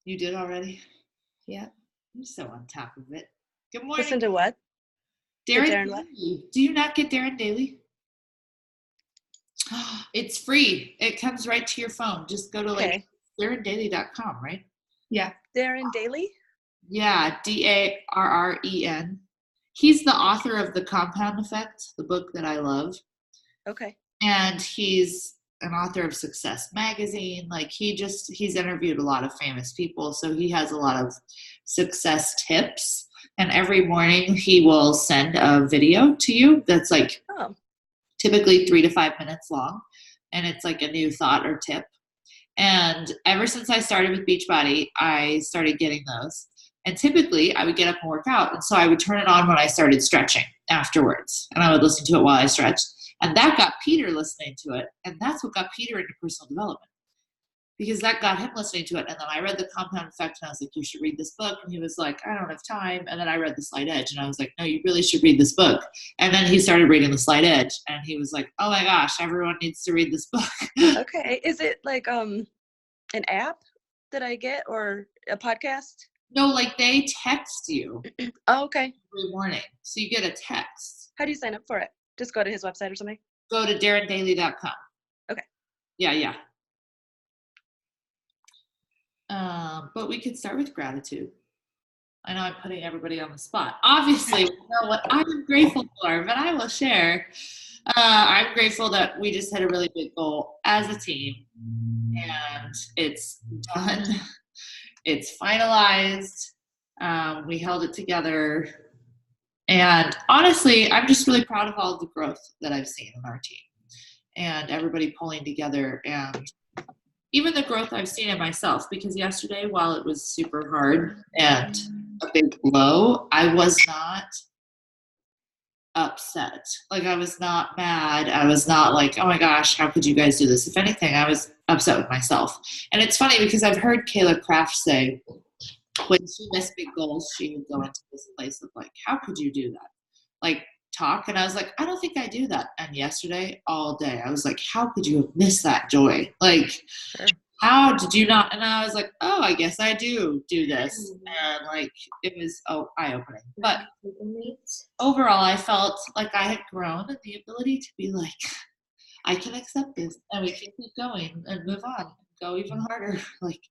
You did already? Yeah. You're so on top of it. Good morning. Listen to what? Darren what? Daily. Do you not get Darren Daily? It's free. It comes right to your phone. Just go to darrendaily.com, right? Yeah. Darren Daily? Yeah, Darren. He's the author of The Compound Effect, the book that I love. Okay. And he's an author of Success Magazine. Like he's interviewed a lot of famous people. So he has a lot of success tips. And every morning he will send a video to you that's like typically 3 to 5 minutes long. And it's like a new thought or tip. And ever since I started with Beachbody, I started getting those. And typically I would get up and work out. And so I would turn it on when I started stretching afterwards. And I would listen to it while I stretched. And that got Peter listening to it. And that's what got Peter into personal development. Because that got him listening to it. And then I read The Compound Effect and I was like, you should read this book. And he was like, I don't have time. And then I read The Slight Edge and I was like, no, you really should read this book. And then he started reading The Slight Edge and he was like, oh my gosh, everyone needs to read this book. Okay. Is it like an app that I get or a podcast? No, like they text you. Oh, okay. Every morning. So you get a text. How do you sign up for it? Just go to his website or something? Go to darrendaily.com. Okay. Yeah. But we could start with gratitude. I know I'm putting everybody on the spot. Obviously, you know what I'm grateful for, but I will share. I'm grateful that we just had a really big goal as a team, and it's done. It's finalized. We held it together. And honestly, I'm just really proud of all of the growth that I've seen in our team and everybody pulling together and even the growth I've seen in myself, because yesterday, while it was super hard and a big blow, I was not upset. Like I was not mad. I was not like, oh my gosh, how could you guys do this? If anything, I was upset with myself. And it's funny because I've heard Kayla Kraft say when she missed big goals, she would go into this place of like, how could you do that? Like talk. And I was like, I don't think I do that. And yesterday, all day, I was like, how could you have missed that joy? Like, how did you not? And I was like, oh, I guess I do this. And like, it was eye-opening. But overall, I felt like I had grown in the ability to be like, I can accept this and we can keep going and move on and go even harder. Like,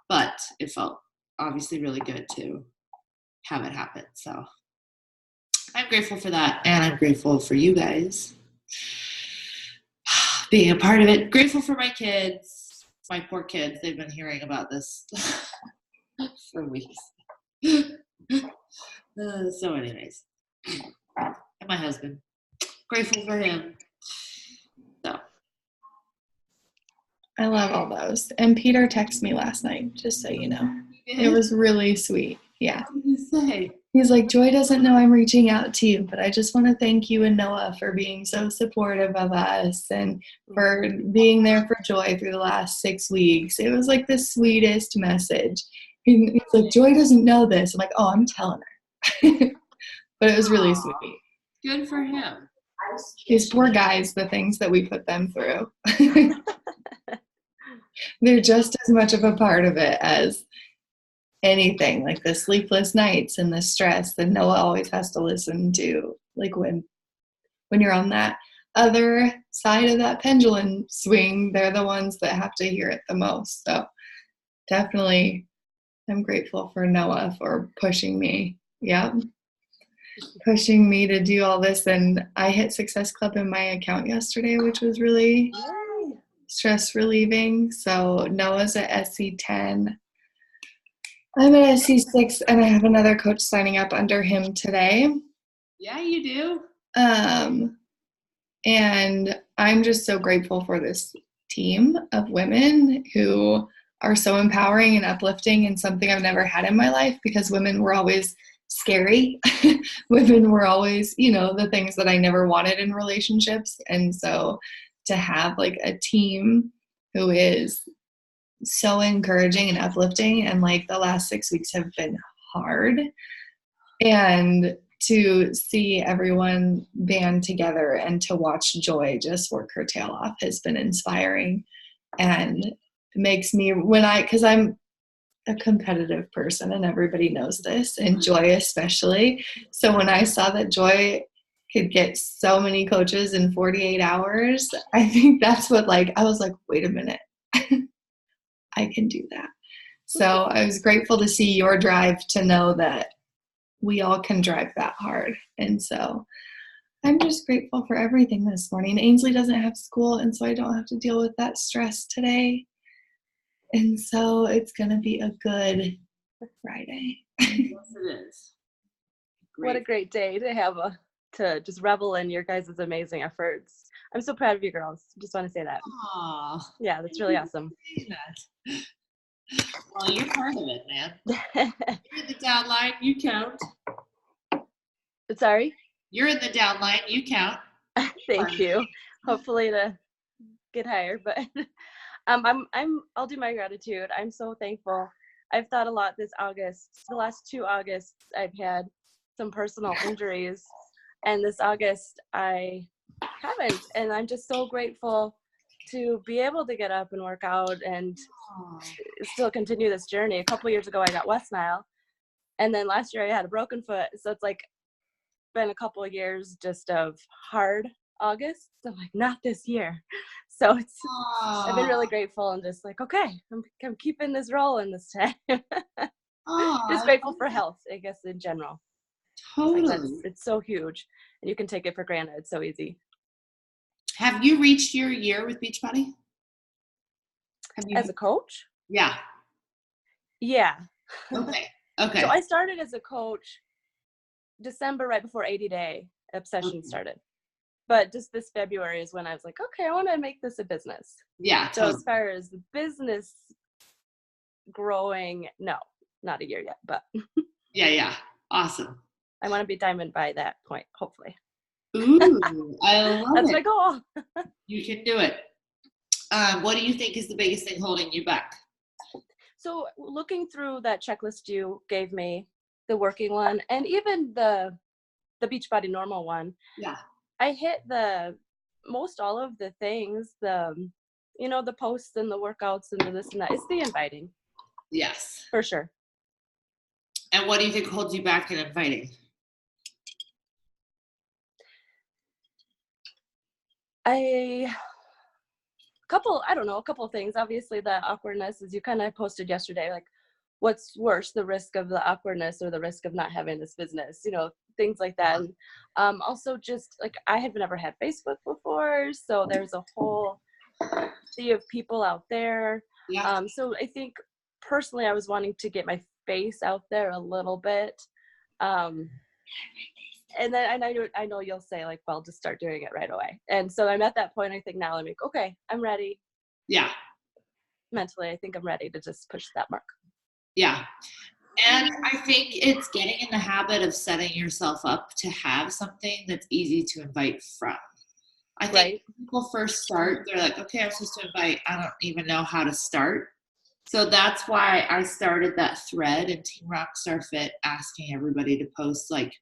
but it felt obviously really good to have it happen. So I'm grateful for that. And I'm grateful for you guys being a part of it. Grateful for my kids, my poor kids. They've been hearing about this for weeks. So anyways, and my husband, grateful for him. So I love all those. And Peter texted me last night, just so you know. It was really sweet. Yeah. What did you say? He's like, Joy doesn't know I'm reaching out to you, but I just want to thank you and Noah for being so supportive of us and for being there for Joy through the last 6 weeks. It was like the sweetest message. He's like, Joy doesn't know this. I'm like, oh, I'm telling her. But it was really sweet. Good for him. These poor guys, the things that we put them through. They're just as much of a part of it as anything, like the sleepless nights and the stress that Noah always has to listen to. Like when you're on that other side of that pendulum swing, they're the ones that have to hear it the most. So definitely I'm grateful for Noah for pushing me. Yep. Pushing me to do all this. And I hit Success Club in my account yesterday, which was really stress relieving. So Noah's at SC10. I'm at SC6 and I have another coach signing up under him today. Yeah, you do. And I'm just so grateful for this team of women who are so empowering and uplifting, and something I've never had in my life, because women were always scary. Women were always, the things that I never wanted in relationships. And so to have like a team who is so encouraging and uplifting, and like the last 6 weeks have been hard, and to see everyone band together and to watch Joy just work her tail off has been inspiring, and makes me, because I'm a competitive person, and everybody knows this, and Joy especially. So when I saw that Joy could get so many coaches in 48 hours, I think that's what, like, I was like, wait a minute, I can do that. So I was grateful to see your drive to know that we all can drive that hard. And so I'm just grateful for everything this morning. Ainsley doesn't have school, and so I don't have to deal with that stress today. And so it's going to be a good Friday. Yes, it is. What a great day to have to just revel in your guys' amazing efforts. I'm so proud of you girls. Just want to say that. Aw, Yeah, that's really awesome. say that. Well, you're part of it, man. You're in the downline, you count. Sorry? You're in the downline, you count. Thank you. Hopefully to get higher, but I'll do my gratitude. I'm so thankful. I've thought a lot this August. The last 2 Augusts I've had some personal injuries, and this August I haven't, and I'm just so grateful to be able to get up and work out and still continue this journey. A couple years ago I got West Nile, and then last year I had a broken foot, so it's like been a couple of years just of hard August. So I'm like, not this year. So it's I've been really grateful and just like, okay, I'm keeping this rolling this time. Just grateful for health, I guess, in general. Totally. Like it's so huge, and you can take it for granted. It's so easy. Have you reached your year with Beachbody? As a coach? Yeah. Yeah. Okay. So I started as a coach December, right before 80-day obsession started. But just this February is when I was like, okay, I want to make this a business. Yeah. So as far as the business growing, no, not a year yet, but Yeah. Awesome. I want to be diamond by that point, hopefully. Ooh, I love That's it. my goal. You can do it. What do you think is the biggest thing holding you back? So looking through that checklist you gave me, the working one, and even the Beachbody normal one, Yeah. I hit most all of the things, the posts and the workouts and the this and that. It's the inviting. Yes. For sure. And what do you think holds you back in inviting? A couple of things. Obviously the awkwardness, as you kind of posted yesterday, like what's worse, the risk of the awkwardness or the risk of not having this business, things like that. And also just like I had never had Facebook before, so there's a whole sea of people out there. Yeah. So I think personally I was wanting to get my face out there a little bit. And then I know you'll say like, well, just start doing it right away. And so I'm at that point. I think now I'm like, okay, I'm ready. Yeah. Mentally, I think I'm ready to just push that mark. Yeah. And I think it's getting in the habit of setting yourself up to have something that's easy to invite from. I think Right. when people first start, they're like, okay, I'm supposed to invite. I don't even know how to start. So that's why I started that thread in Team Rockstar Fit asking everybody to post like,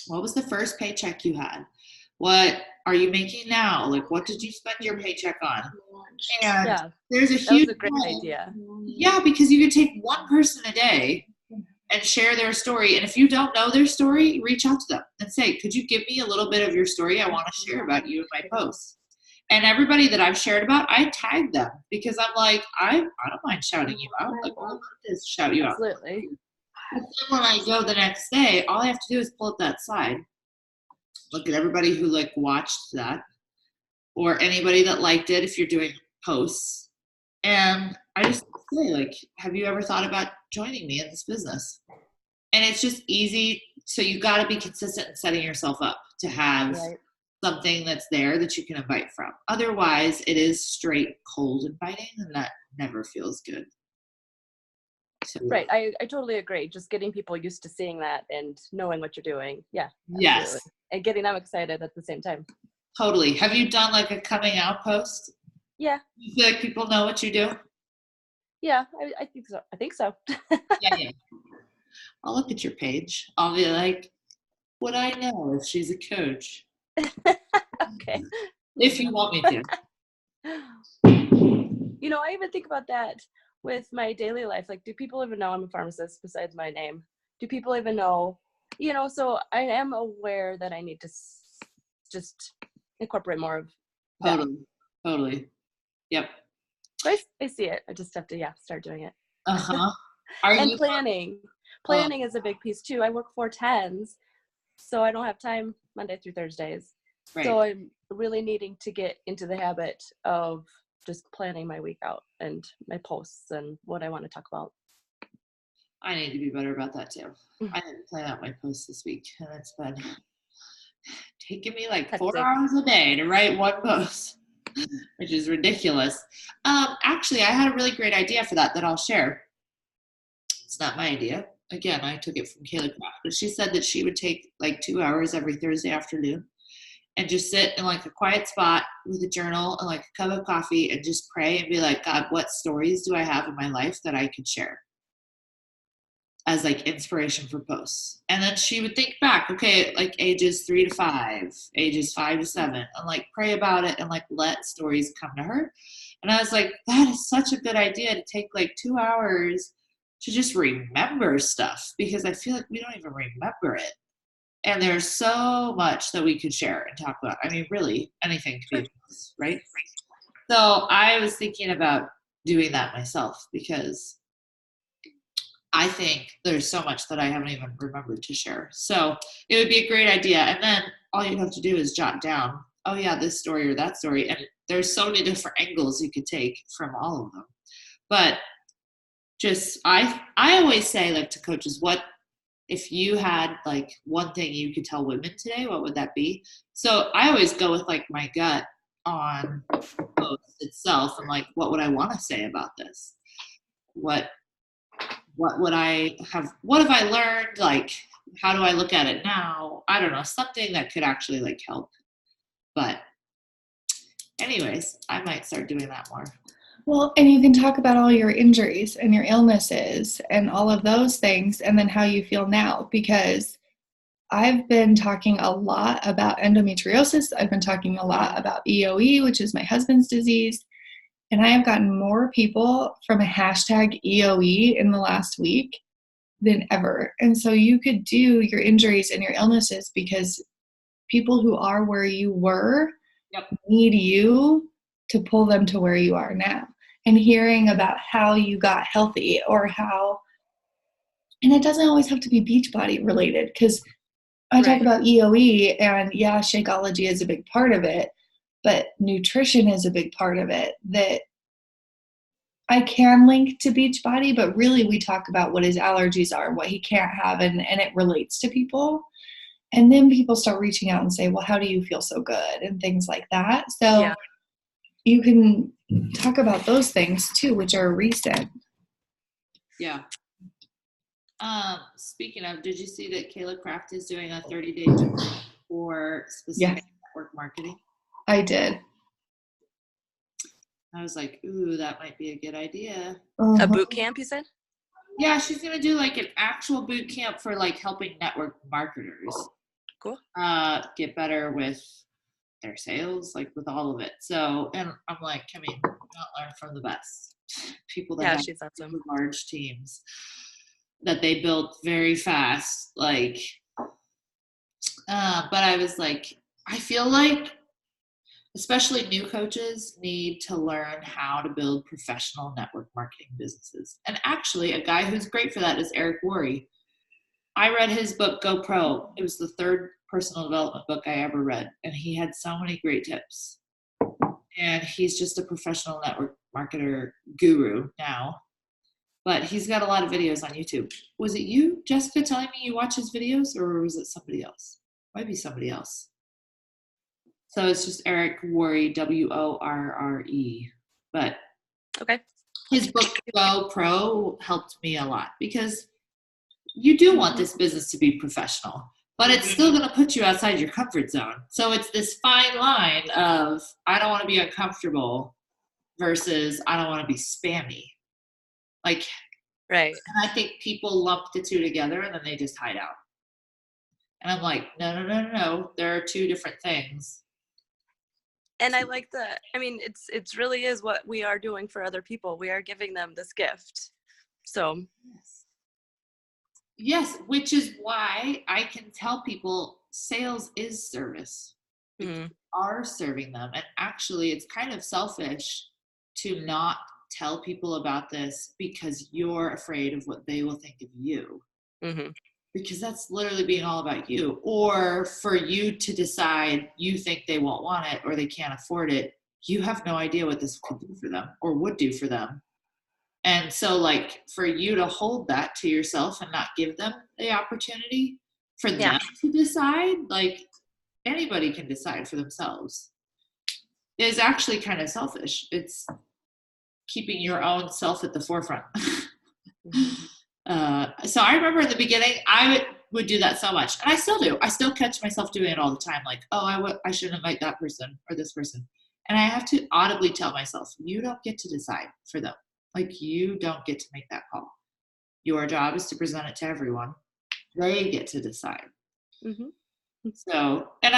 what was the first paycheck you had? What are you making now? Like, what did you spend your paycheck on? And there's a huge that was a great idea. Yeah, because you could take one person a day and share their story. And if you don't know their story, reach out to them and say, could you give me a little bit of your story? I want to share about you in my posts. And everybody that I've shared about, I tag them because I'm like, I don't mind shouting you out. Like, all I want is shout you out. Absolutely. But then when I go the next day, all I have to do is pull up that slide, look at everybody who like watched that or anybody that liked it if you're doing posts. And I just say like, have you ever thought about joining me in this business? And it's just easy. So you got to be consistent in setting yourself up to have something that's there that you can invite from. Otherwise, it is straight cold inviting, and that never feels good. So, right. I totally agree. Just getting people used to seeing that and knowing what you're doing. Yeah. Yes. Absolutely. And getting them excited at the same time. Totally. Have you done like a coming out post? Yeah. You feel like people know what you do? Yeah, I think so. I think so. Yeah. I'll look at your page. I'll be like, would I know if she's a coach? Okay. If you want me to. I even think about that with my daily life. Like, do people even know I'm a pharmacist besides my name? Do people even know, so I am aware that I need to just incorporate more of that. Totally. Yep. But I see it. I just have to, start doing it. Uh-huh. And planning. Planning is a big piece too. I work 4/10s, so I don't have time Monday through Thursdays. Right. So I'm really needing to get into the habit of just planning my week out and my posts and what I want to talk about. I need to be better about that too. I didn't plan out my posts this week, and it's been taking me like 4 hours a day to write one post, which is ridiculous. Actually, I had a really great idea for that I'll share. It's not my idea. Again, I took it from Kayla Craft, but she said that she would take like 2 hours every Thursday afternoon and just sit in like a quiet spot with a journal and like a cup of coffee and just pray and be like, God, what stories do I have in my life that I could share as like inspiration for posts? And then she would think back, okay, like ages 3 to 5, ages 5 to 7, and like pray about it and like let stories come to her. And I was like, that is such a good idea to take like 2 hours to just remember stuff, because I feel like we don't even remember it. And there's so much that we could share and talk about. I mean, really, anything could be, right? So I was thinking about doing that myself, because I think there's so much that I haven't even remembered to share. So it would be a great idea. And then all you have to do is jot down, oh yeah, this story or that story. And there's so many different angles you could take from all of them. But just, I always say, like, to coaches, what if you had like one thing you could tell women today, what would that be? So I always go with like my gut on post itself, and like, what would I want to say about this? What would I have, what have I learned? Like, how do I look at it now? I don't know, something that could actually like help. But anyways, I might start doing that more. Well, and you can talk about all your injuries and your illnesses and all of those things, and then how you feel now, because I've been talking a lot about endometriosis. I've been talking a lot about EOE, which is my husband's disease. And I have gotten more people from a hashtag EOE in the last week than ever. And so you could do your injuries and your illnesses, because people who are where you were need you to pull them to where you are now. And hearing about how you got healthy, or how, and it doesn't always have to be Beachbody related, because I talk about EOE, and yeah, Shakeology is a big part of it, but nutrition is a big part of it that I can link to Beachbody, but really we talk about what his allergies are, what he can't have, and it relates to people. And then people start reaching out and say, well, how do you feel so good? And things like that. So you can talk about those things too, which are recent. Yeah. Speaking of, did you see that Kayla Craft is doing a 30-day tour for specific network marketing? I did. I was like, ooh, that might be a good idea. A boot camp, you said? Yeah, she's going to do like an actual boot camp for like helping network marketers. Cool. Get better with their sales, like with all of it. So, and I'm like, I mean, not learn from the best people that have she's awesome. Large teams that they built very fast. Like, but I was like, I feel like especially new coaches need to learn how to build professional network marketing businesses. And actually, a guy who's great for that is Eric Worre. I read his book, Go Pro. It was the third personal development book I ever read. And he had so many great tips. And he's just a professional network marketer guru now. But he's got a lot of videos on YouTube. Was it you, Jessica, telling me you watch his videos, or was it somebody else? Might be somebody else. So it's just Eric Worre, Worre. But his book, Go Pro, helped me a lot, because you do want this business to be professional, but it's still going to put you outside your comfort zone. So it's this fine line of, I don't want to be uncomfortable versus I don't want to be spammy. Like, and I think people lump the two together and then they just hide out. And I'm like, no. There are two different things. And I like I mean, it's really is what we are doing for other people. We are giving them this gift. So Yes, which is why I can tell people sales is service. Because mhm, you are serving them. And actually, it's kind of selfish to not tell people about this because you're afraid of what they will think of you. mhm. Because that's literally being all about you. Or for you to decide you think they won't want it or they can't afford it, you have no idea what this could do for them or would do for them. And so, like, for you to hold that to yourself and not give them the opportunity for Yeah. them to decide, like, anybody can decide for themselves, is actually kind of selfish. It's keeping your own self at the forefront. So I remember in the beginning, I would do that so much. And I still do. I still catch myself doing it all the time. Like, oh, I should invite that person or this person. And I have to audibly tell myself, you don't get to decide for them. Like, you don't get to make that call. Your job is to present it to everyone. They get to decide. Mhm. So, and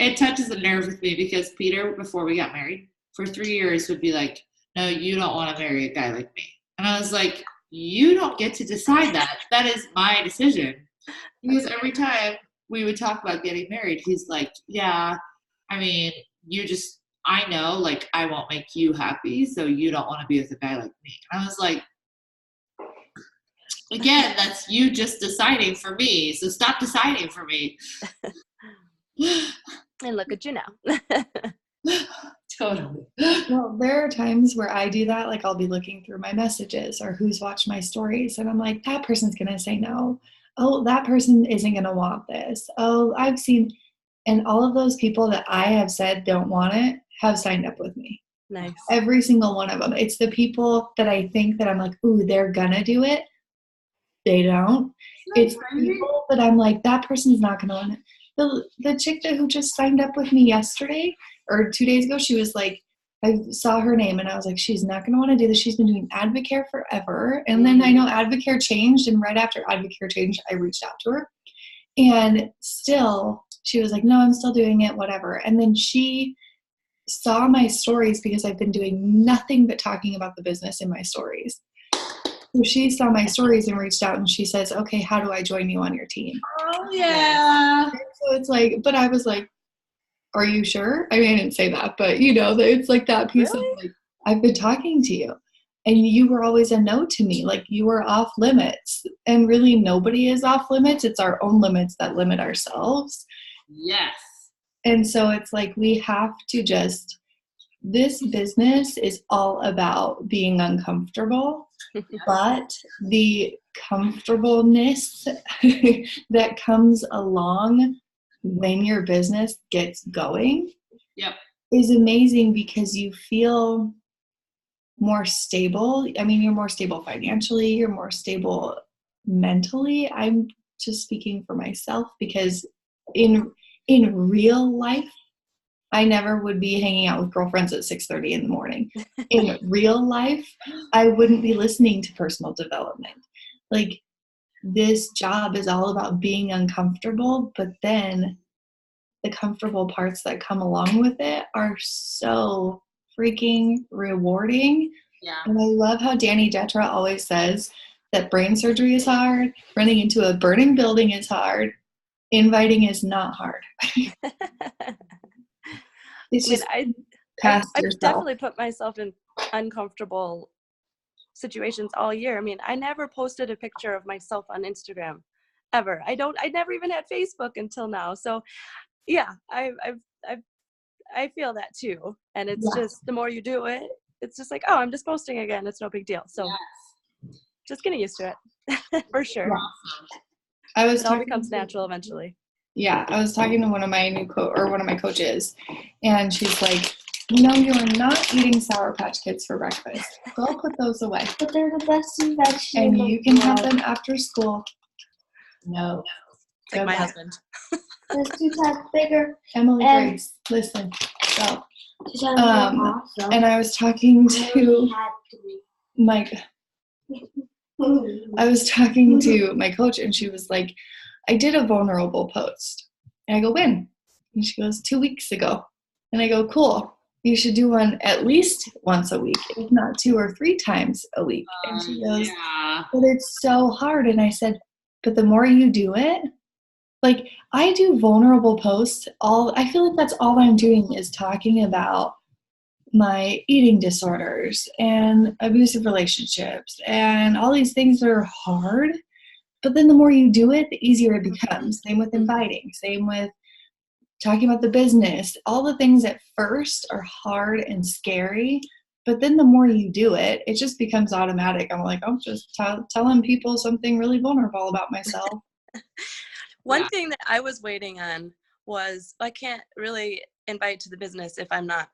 it touches a nerve with me because Peter, before we got married, for 3 years would be like, no, you don't want to marry a guy like me. And I was like, you don't get to decide that. That is my decision. Because every time we would talk about getting married, he's like, yeah, I mean, I know, like, I won't make you happy, so you don't want to be with a guy like me. And I was like, again, that's you just deciding for me. So stop deciding for me. And look at you now. Totally. Well, there are times where I do that. Like, I'll be looking through my messages or who's watched my stories, and I'm like, that person's going to say no. Oh, that person isn't going to want this. Oh, I've seen, and all of those people that I have said don't want it have signed up with me. Nice. Every single one of them. It's the people that I think that I'm like, ooh, they're going to do it. They don't. It's people that I'm like, that person's not going to want it. The chick who just signed up with me yesterday or 2 days ago, she was like, I saw her name and I was like, she's not going to want to do this. She's been doing Advocare forever. And then I know Advocare changed. And right after Advocare changed, I reached out to her. And still, she was like, no, I'm still doing it, whatever. And then she saw my stories because I've been doing nothing but talking about the business in my stories. So she saw my stories and reached out and she says, okay, how do I join you on your team? Oh, yeah. So it's like, but I was like, are you sure? I mean, I didn't say that, but it's like that piece Really? of like, I've been talking to you and you were always a no to me. Like, you were off limits, and really nobody is off limits. It's our own limits that limit ourselves. Yes. And so it's like, we have to this business is all about being uncomfortable, but the comfortableness that comes along when your business gets going Yep. is amazing because you feel more stable. I mean, you're more stable financially, you're more stable mentally. I'm just speaking for myself because in real life, I never would be hanging out with girlfriends at 6:30 in the morning. In real life, I wouldn't be listening to personal development. Like, this job is all about being uncomfortable, but then the comfortable parts that come along with it are so freaking rewarding. Yeah. And I love how Danny Detra always says that brain surgery is hard, running into a burning building is hard, inviting is not hard. It's just past I've yourself. definitely put myself in uncomfortable situations all year. I mean, I never posted a picture of myself on Instagram ever. I never even had Facebook until now. So yeah, I feel that too. And it's just, the more you do it, it's just like, oh, I'm just posting again. It's no big deal. So just getting used to it for sure. Yeah. It all becomes natural eventually. Yeah, I was talking to one of my one of my coaches, and she's like, you know, you are not eating Sour Patch Kids for breakfast. Go put those away. But they're the best thing that And you can have them after school. No. It's like my husband. There's 2 times bigger. Emily And- Grace, listen. So, 2 times more awesome. and I was talking I only to had 3. Mike. I was talking to my coach, and she was like, I did a vulnerable post. And I go, when? And she goes, 2 weeks ago. And I go, cool. You should do one at least once a week, if not 2 or 3 times a week. And she goes, Yeah. but it's so hard. And I said, but the more you do it, like I do vulnerable posts I feel like that's all I'm doing is talking about my eating disorders and abusive relationships and all these things that are hard. But then the more you do it, the easier it becomes. Same with inviting, same with talking about the business, all the things at first are hard and scary, but then the more you do it, it just becomes automatic. I'm like, I'm just telling people something really vulnerable about myself. One thing that I was waiting on was I can't really invite to the business if I'm not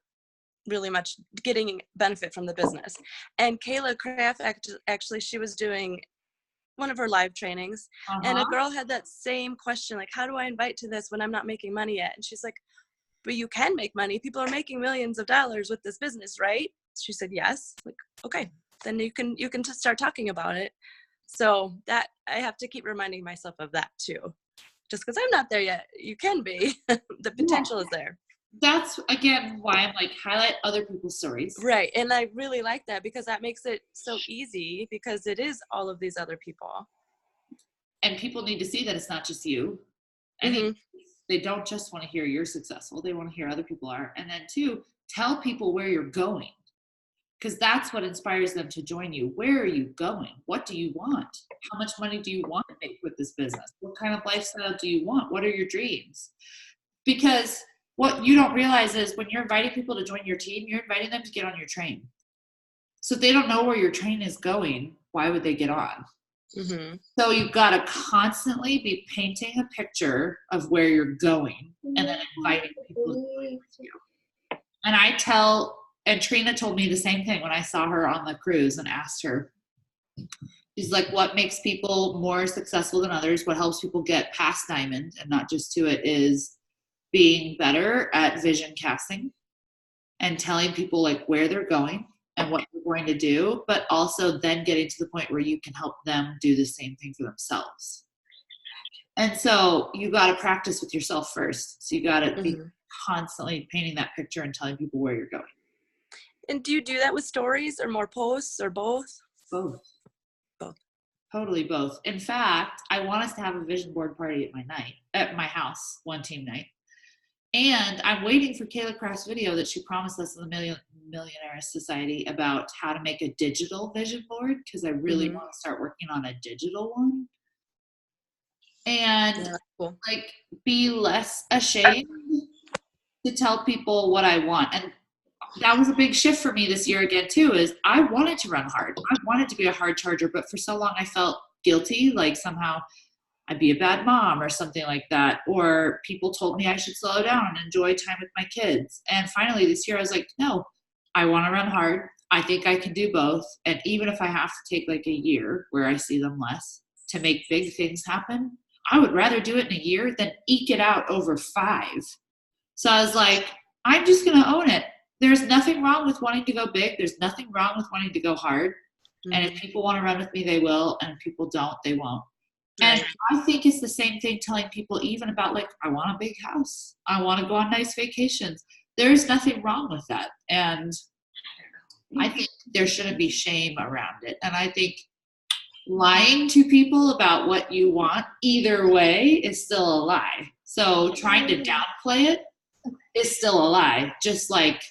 really much getting benefit from the business. And Kayla Kraft, actually, she was doing one of her live trainings, and a girl had that same question, like, how do I invite to this when I'm not making money yet? And she's like, but you can make money. People are making millions of dollars with this business, right? She said, yes. Like, okay, then you can just start talking about it. So that I have to keep reminding myself of that too. Just because I'm not there yet, you can be. The potential is there. That's again why I'm like, highlight other people's stories. Right. And I really like that because that makes it so easy because it is all of these other people. And people need to see that it's not just you. And they don't just want to hear you're successful. They want to hear other people are. And then 2, tell people where you're going. Because that's what inspires them to join you. Where are you going? What do you want? How much money do you want to make with this business? What kind of lifestyle do you want? What are your dreams? Because what you don't realize is when you're inviting people to join your team, you're inviting them to get on your train. So if they don't know where your train is going, why would they get on? So you've got to constantly be painting a picture of where you're going and then inviting people to join with you. And Trina told me the same thing when I saw her on the cruise and asked her, she's like, what makes people more successful than others? What helps people get past Diamond and not just to it is being better at vision casting and telling people like where they're going and what they're going to do, but also then getting to the point where you can help them do the same thing for themselves. And so you got to practice with yourself first. So you got to be constantly painting that picture and telling people where you're going. And do you do that with stories or more posts or both? Both. Both. Totally both. In fact, I want us to have a vision board party at my house, one team night. And I'm waiting for Kayla Kraft's video that she promised us in the Millionaire Society about how to make a digital vision board because I really want to start working on a digital one. And like be less ashamed to tell people what I want. And that was a big shift for me this year again too, is I wanted to run hard. I wanted to be a hard charger, but for so long I felt guilty, like somehow I'd be a bad mom or something like that. Or people told me I should slow down and enjoy time with my kids. And finally this year I was like, no, I want to run hard. I think I can do both. And even if I have to take like a year where I see them less to make big things happen, I would rather do it in a year than eke it out over 5. So I was like, I'm just going to own it. There's nothing wrong with wanting to go big. There's nothing wrong with wanting to go hard. And if people want to run with me, they will. And if people don't, they won't. And I think it's the same thing telling people even about like, I want a big house. I want to go on nice vacations. There's nothing wrong with that. And I think there shouldn't be shame around it. And I think lying to people about what you want either way is still a lie. So trying to downplay it is still a lie. Just like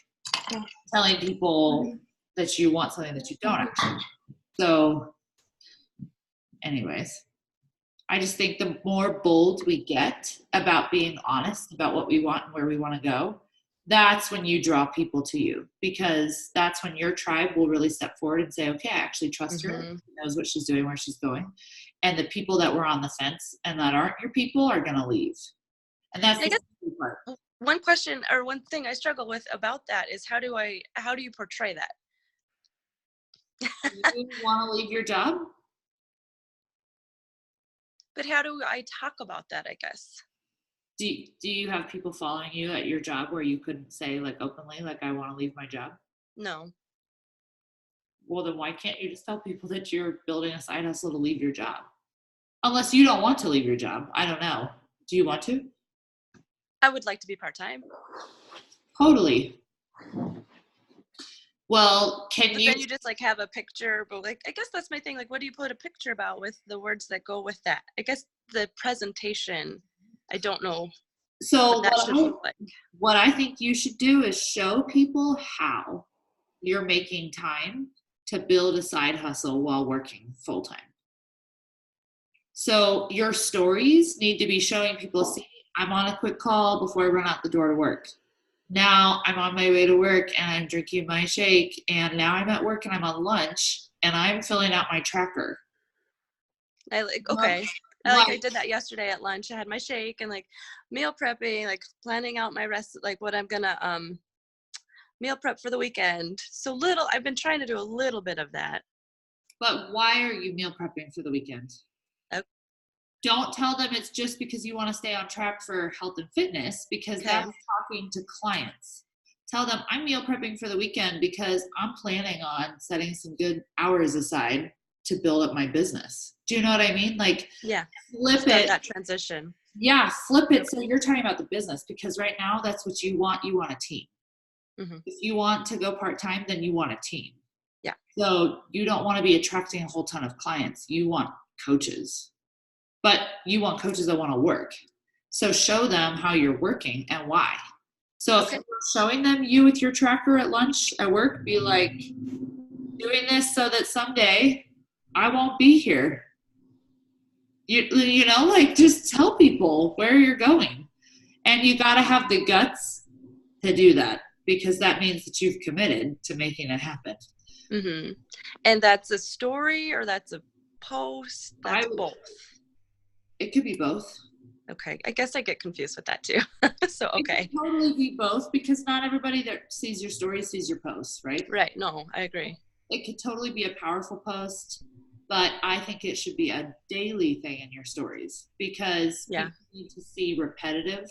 telling people that you want something that you don't actually. So anyways, I just think the more bold we get about being honest about what we want and where we want to go, that's when you draw people to you, because that's when your tribe will really step forward and say, okay, I actually trust her. She knows what she's doing, where she's going. And the people that were on the fence and that aren't your people are going to leave. And that's the part. One question or one thing I struggle with about that is how do you portray that? You want to leave your job? But how do I talk about that, I guess? Do you have people following you at your job where you couldn't say like openly, like I want to leave my job? No. Well, then why can't you just tell people that you're building a side hustle to leave your job? Unless you don't want to leave your job. I don't know. Do you want to? I would like to be part-time. Totally. Well, can But you? then you just like have a picture, but like I guess that's my thing. Like, what do you put a picture about with the words that go with that? I guess the presentation, I don't know So what that should look like. what I think you should do is show people how you're making time to build a side hustle while working full time. So your stories need to be showing people, see, I'm on a quick call before I run out the door to work. Now I'm on my way to work and I'm drinking my shake, and now I'm at work and I'm on lunch and I'm filling out my tracker. I like okay. I did that yesterday at lunch. I had my shake and like meal prepping, like planning out my rest, like what I'm gonna meal prep for the weekend. So I've been trying to do a little bit of that. But why are you meal prepping for the weekend? Okay. Don't tell them it's just because you want to stay on track for health and fitness, because that's talking to clients. Tell them I'm meal prepping for the weekend because I'm planning on setting some good hours aside to build up my business. Do you know what I mean? Like, flip it. That transition. Yeah, flip it. So you're talking about the business, because right now that's what you want. You want a team. Mm-hmm. If you want to go part-time, then you want a team. Yeah. So you don't want to be attracting a whole ton of clients. You want coaches, but you want coaches that want to work. So show them how you're working and why. So if you're showing them you with your tracker at lunch at work, be like, doing this so that someday I won't be here. You know, like, just tell people where you're going. And you got to have the guts to do that, because that means that you've committed to making it happen. Mm-hmm. And that's a story, or that's a post? That's both. It could be both. Okay. I guess I get confused with that too. So, okay. It could totally be both, because not everybody that sees your story sees your posts, right? Right. No, I agree. It could totally be a powerful post, but I think it should be a daily thing in your stories, because people need to see repetitive.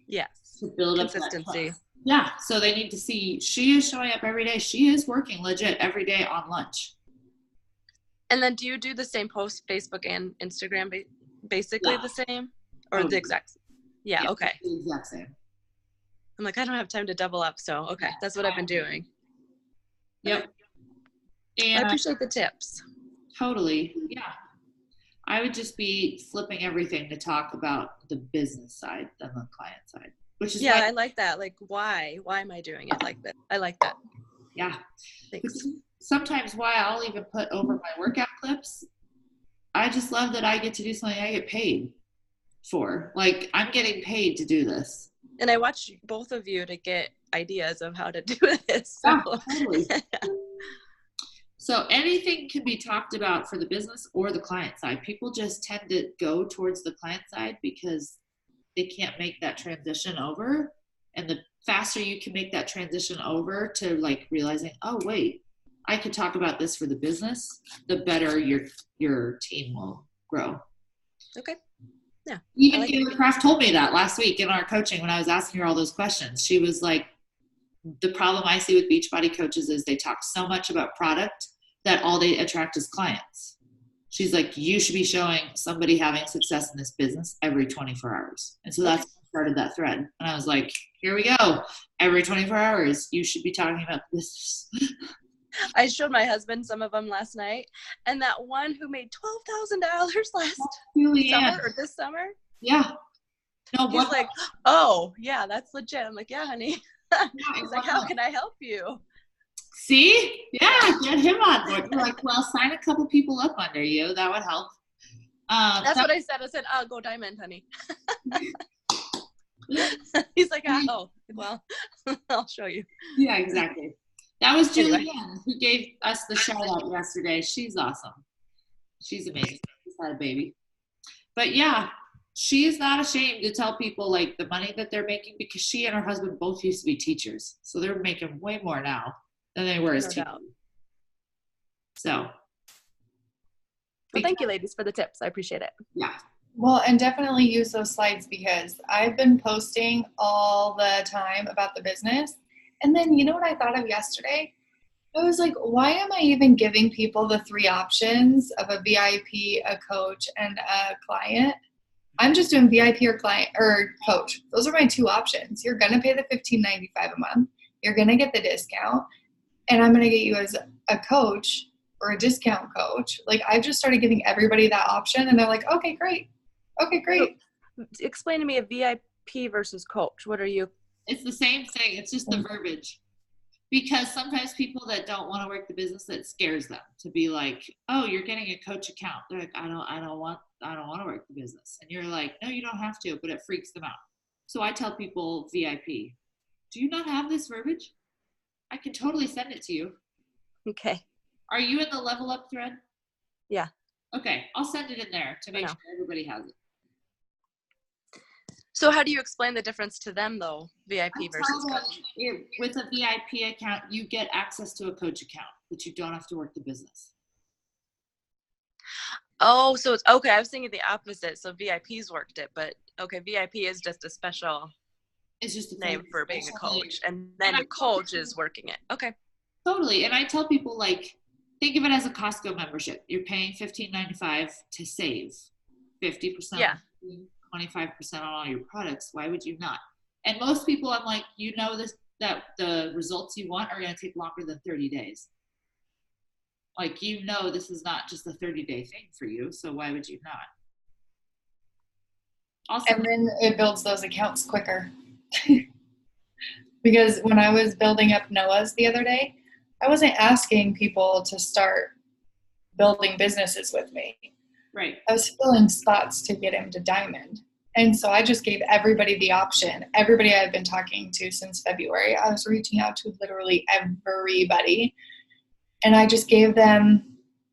Yes. To build up consistency. Yeah. So they need to see she is showing up every day. She is working legit every day on lunch. And then do you do the same post, Facebook and Instagram, basically the same, or the exact same? Yeah. Okay. The exact same. I'm like, I don't have time to double up. So, okay. That's what I've been doing. Yep. And I appreciate the tips. Totally. Yeah. I would just be flipping everything to talk about the business side than the client side, which is I like that. Like, why am I doing it like that? I like that. Yeah. Thanks. Sometimes why I'll even put over my workout clips. I just love that I get to do something I get paid for. Like, I'm getting paid to do this. And I watch both of you to get ideas of how to do this. So. Yeah, totally. So anything can be talked about for the business or the client side. People just tend to go towards the client side because they can't make that transition over. And the faster you can make that transition over to like realizing, oh, wait, I could talk about this for the business, the better your team will grow. Okay. Yeah. Even Taylor Craft told me that last week in our coaching when I was asking her all those questions. She was like, the problem I see with Beachbody coaches is they talk so much about product that all they attract is clients. She's like, you should be showing somebody having success in this business every 24 hours. And so that's when I started that thread. And I was like, here we go. Every 24 hours, you should be talking about this. I showed my husband some of them last night. And that one who made $12,000 summer or this summer. Yeah. No, he's like, oh, yeah, that's legit. I'm like, yeah, honey. He's like, how can I help you? See? Yeah, get him on board. You're like, well, sign a couple people up under you. That would help. That's what I said. I said, oh, go diamond, honey. He's like, oh, well, I'll show you. Yeah, exactly. That was Julianne who gave us the shout out yesterday. She's awesome. She's amazing. She's had a baby. But yeah, she is not ashamed to tell people like the money that they're making, because she and her husband both used to be teachers. So they're making way more now than they were as teachers. So. Well, thank you, ladies, for the tips. I appreciate it. Yeah. Well, and definitely use those slides, because I've been posting all the time about the business. And then, you know what I thought of yesterday? I was like, why am I even giving people the 3 options of a VIP, a coach, and a client? I'm just doing VIP or client or coach. Those are my two options. You're going to pay the $15.95 a month. You're going to get the discount, and I'm going to get you as a coach or a discount coach. Like, I've just started giving everybody that option, and they're like, okay, great. Okay, great. Explain to me a VIP versus coach. What are you? It's the same thing. It's just the verbiage. Because sometimes people that don't want to work the business, that scares them to be like, oh, you're getting a coach account. They're like, I don't want to work the business. And you're like, no, you don't have to, but it freaks them out. So I tell people VIP. Do you not have this verbiage? I can totally send it to you. Okay. Are you in the level up thread? Yeah. Okay, I'll send it in there to make sure everybody has it. So how do you explain the difference to them though, VIP versus Tell coach? them, with a VIP account, you get access to a coach account, but you don't have to work the business. Oh, so it's okay. I was thinking the opposite. So VIPs worked it, but okay, VIP is just a special It's just a name for being a special coach, and then the coach is working it. Okay. Totally. And I tell people, like, think of it as a Costco membership. You're paying $15.95 to save 50%, Yeah. 25% on all your products. Why would you not? And most people, I'm like, you know this, that the results you want are going to take longer than 30 days. Like, you know, this is not just a 30-day thing for you. So why would you not? Also, And then it builds those accounts quicker. Because when I was building up Noah's the other day, I wasn't asking people to start building businesses with me. right. I was filling spots to get him to diamond. And so I just gave everybody the option. Everybody I've been talking to since February, I was reaching out to literally everybody. And I just gave them,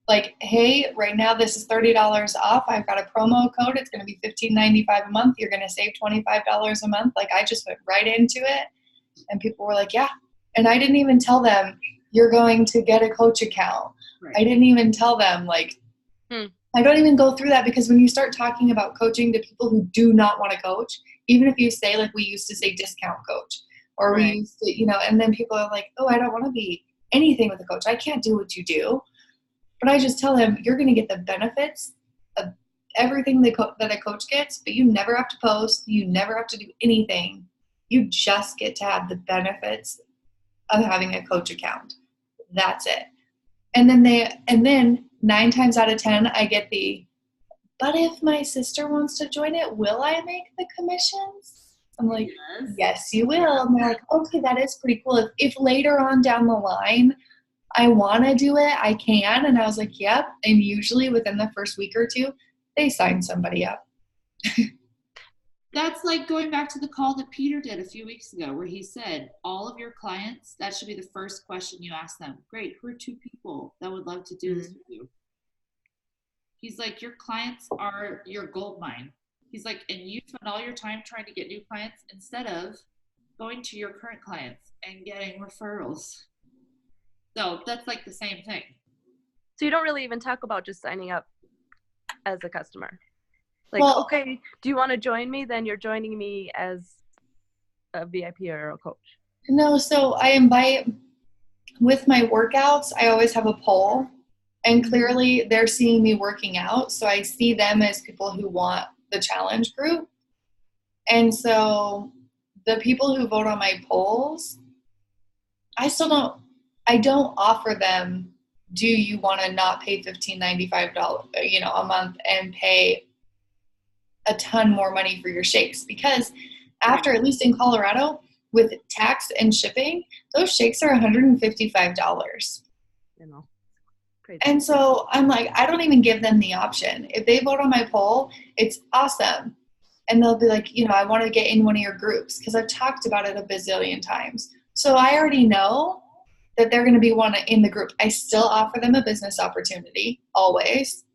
like, hey, right now this is $30 off. I've got a promo code. It's going to be $15.95 a month. You're going to save $25 a month. Like, I just went right into it. And people were like, yeah. And I didn't even tell them, you're going to get a coach account. Right. I didn't even tell them, like, I don't even go through that, because when you start talking about coaching to people who do not want to coach, even if you say, like, we used to say discount coach, or Right. we used to, you know, and then people are like, oh, I don't want to be anything with a coach. I can't do what you do. But I just tell them, you're going to get the benefits of everything that a coach gets, but you never have to post. You never have to do anything. You just get to have the benefits of having a coach account. That's it. And then 9 times out of 10, I get but if my sister wants to join it, will I make the commissions? I'm like, yes, you will. And they're like, okay, that is pretty cool. If later on down the line I want to do it, I can. And I was like, yep. And usually within the first week or two, they sign somebody up. That's like going back to the call that Peter did a few weeks ago, where he said, all of your clients, that should be the first question you ask them. Great, who are 2 people that would love to do this with you? He's like, your clients are your gold mine. He's like, and you spend all your time trying to get new clients instead of going to your current clients and getting referrals. So that's like the same thing. So you don't really even talk about just signing up as a customer. Like, Well, okay, do you want to join me? Then you're joining me as a VIP or a coach. No, so I invite, with my workouts, I always have a poll, and clearly they're seeing me working out. So I see them as people who want the challenge group. And so the people who vote on my polls, I don't offer them, do you want to not pay $15.95, a month and pay a ton more money for your shakes? Because after, at least in Colorado, with tax and shipping, those shakes are $155. You know, crazy. And so I'm like, I don't even give them the option. If they vote on my poll, it's awesome. And they'll be like, I want to get in one of your groups, because I've talked about it a bazillion times. So I already know that they're going to be one in the group. I still offer them a business opportunity, always.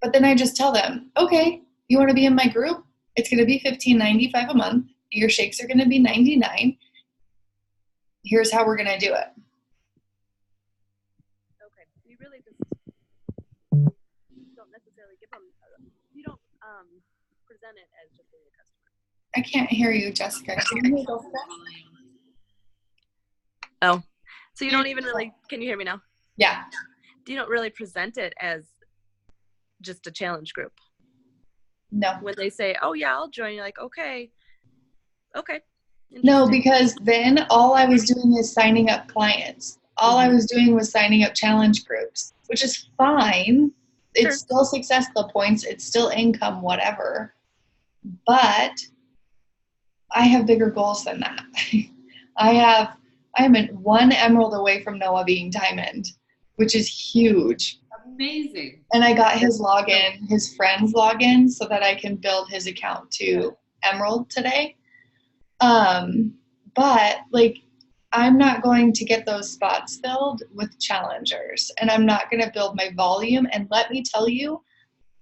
But then I just tell them, okay, you want to be in my group? It's going to be $15.95 a month. Your shakes are going to be $99. Here's how we're going to do it. Okay, so you really just don't necessarily give them. You don't present it as just being a customer. I can't hear you, Jessica. Can you go for that? Oh, so you don't even really. Can you hear me now? Yeah. You don't really present it as just a challenge group. No. when they say, "Oh yeah, I'll join," you're like, "Okay, okay." No, Interesting. because then all I was doing is signing up clients. All I was doing was signing up challenge groups, which is fine. Sure. It's still success club points. It's still income, whatever. But I have bigger goals than that. I'm one emerald away from Noah being diamond, which is huge. Amazing. And I got his login, his friend's login, so that I can build his account to emerald today. But like, I'm not going to get those spots filled with challengers, and I'm not going to build my volume. And let me tell you,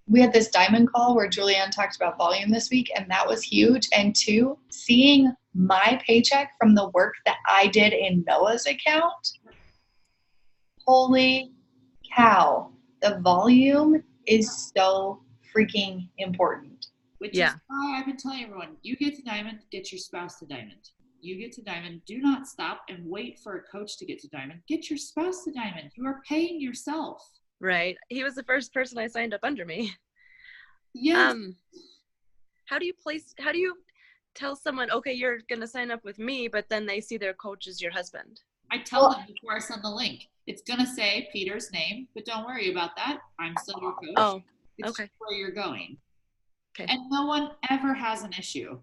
we had this diamond call where Julianne talked about volume this week, and that was huge. And two, seeing my paycheck from the work that I did in Noah's account, holy cow, the volume is so freaking important. Which is why I've been telling everyone, you get to diamond, get your spouse to diamond. You get to diamond, do not stop and wait for a coach to get to diamond. Get your spouse to diamond. You are paying yourself. Right. He was the first person I signed up under me. Yes. How do you tell someone, okay, you're going to sign up with me, but then they see their coach is your husband? I tell them before I send the link. It's going to say Peter's name, but don't worry about that. I'm still your coach. Oh, it's okay. where you're going. Okay. And no one ever has an issue.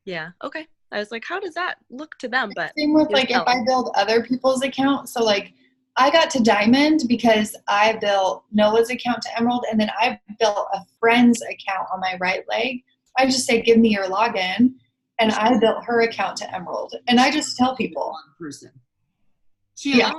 Yeah. Okay. I was like, how does that look to them? But same with like if I build other people's accounts. So like I got to diamond because I built Noah's account to emerald, and then I built a friend's account on my right leg. I just say, give me your login, and I built her account to emerald. And I just tell people. One person. She had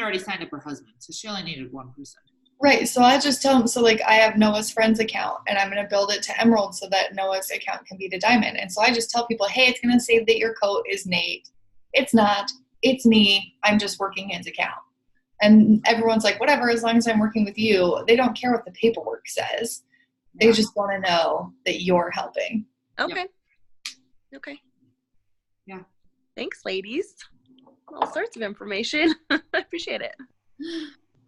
already signed up her husband, so she only needed one person. Right. So I just tell them, so like I have Noah's friend's account, and I'm going to build it to emerald so that Noah's account can be to diamond. And so I just tell people, hey, it's going to say that your coach is Nate. It's not. It's me. I'm just working his account. And everyone's like, whatever, as long as I'm working with you. They don't care what the paperwork says. They just want to know that you're helping. Okay. Yep. Okay. Yeah. Thanks, ladies. All sorts of information. I appreciate it.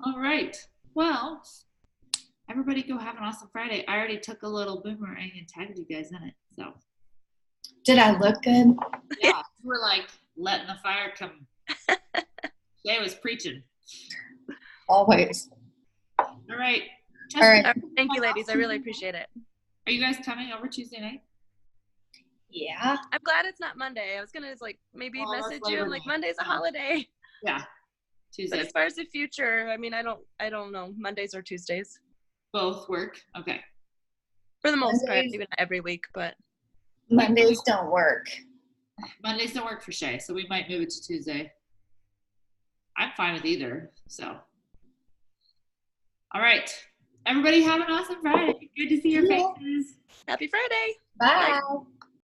All right. Well, everybody go have an awesome Friday. I already took a little boomerang and tagged you guys in it. So. Did I look good? Yeah. We're like letting the fire come. Jay was preaching. Always. All right. All right. Thank you, ladies. I really appreciate it. Are you guys coming over Tuesday night? Yeah. I'm glad it's not Monday. I was going to like maybe message you. I'm like, Monday's a holiday. Yeah. Tuesday. But as far as the future, I mean, I don't know. Mondays or Tuesdays. Both work. Okay. For the most part, maybe not every week, but. Mondays don't work. Mondays don't work for Shay, so we might move it to Tuesday. I'm fine with either, so. All right. Everybody have an awesome Friday. Good to see your faces. Happy Friday. Bye.